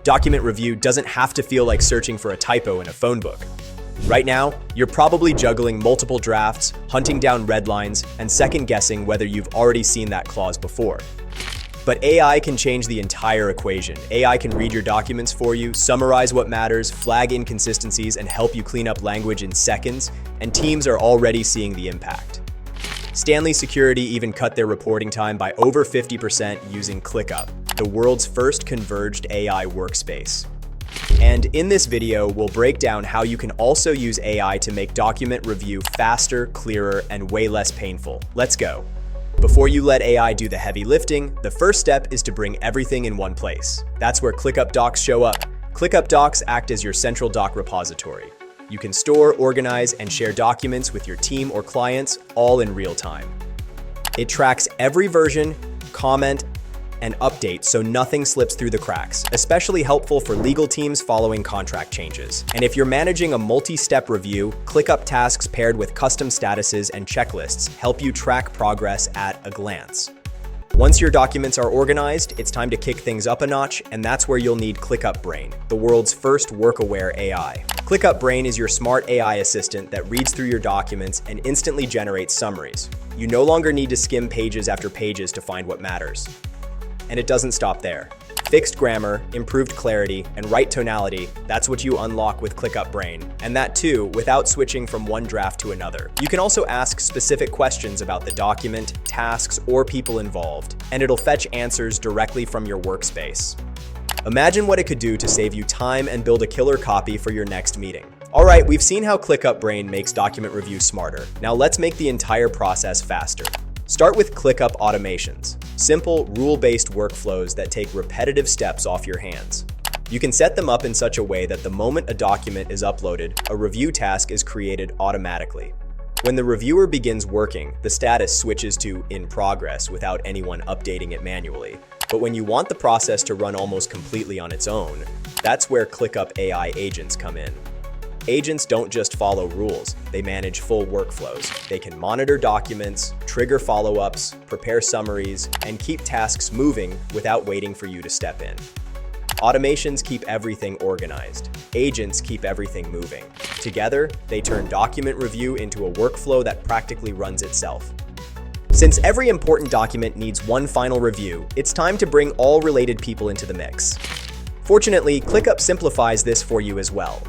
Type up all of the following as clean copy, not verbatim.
Document review doesn't have to feel like searching for a typo in a phone book. Right now, you're probably juggling multiple drafts, hunting down red lines, and second-guessing whether you've already seen that clause before. But AI can change the entire equation. AI can read your documents for you, summarize what matters, flag inconsistencies, and help you clean up language in seconds, and teams are already seeing the impact. Stanley Security even cut their reporting time by over 50% using ClickUp, the world's first converged AI workspace. And in this video, we'll break down how you can also use AI to make document review faster, clearer, and way less painful. Let's go. Before you let AI do the heavy lifting, the first step is to bring everything in one place. That's where ClickUp Docs show up. ClickUp Docs act as your central doc repository. You can store, organize, and share documents with your team or clients all in real time. It tracks every version, comment, and update so nothing slips through the cracks, especially helpful for legal teams following contract changes. And if you're managing a multi-step review, ClickUp Tasks paired with custom statuses and checklists help you track progress at a glance. Once your documents are organized, it's time to kick things up a notch, and that's where you'll need ClickUp Brain, the world's first work-aware AI. ClickUp Brain is your smart AI assistant that reads through your documents and instantly generates summaries. You no longer need to skim pages after pages to find what matters. And it doesn't stop there. Fixed grammar, improved clarity, and right tonality, that's what you unlock with ClickUp Brain. And that too, without switching from one draft to another. You can also ask specific questions about the document, tasks, or people involved, and it'll fetch answers directly from your workspace. Imagine what it could do to save you time and build a killer copy for your next meeting. All right, we've seen how ClickUp Brain makes document review smarter. Now let's make the entire process faster. Start with ClickUp Automations, simple, rule-based workflows that take repetitive steps off your hands. You can set them up in such a way that the moment a document is uploaded, a review task is created automatically. When the reviewer begins working, the status switches to in progress without anyone updating it manually. But when you want the process to run almost completely on its own, that's where ClickUp AI Agents come in. Agents don't just follow rules, they manage full workflows. They can monitor documents, trigger follow-ups, prepare summaries, and keep tasks moving without waiting for you to step in. Automations keep everything organized. Agents keep everything moving. Together, they turn document review into a workflow that practically runs itself. Since every important document needs one final review, it's time to bring all related people into the mix. Fortunately, ClickUp simplifies this for you as well.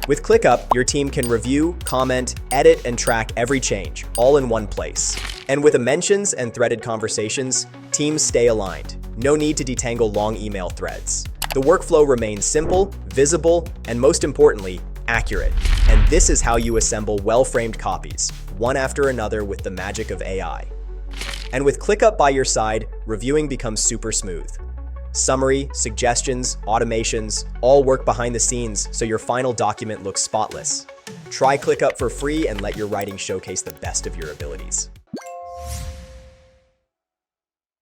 With ClickUp, your team can review, comment, edit, and track every change, all in one place. And with mentions and threaded conversations, teams stay aligned. No need to detangle long email threads. The workflow remains simple, visible, and most importantly, accurate. And this is how you assemble well-framed copies, one after another with the magic of AI. And with ClickUp by your side, reviewing becomes super smooth. Summary, suggestions, automations, all work behind the scenes so your final document looks spotless. Try ClickUp for free and let your writing showcase the best of your abilities.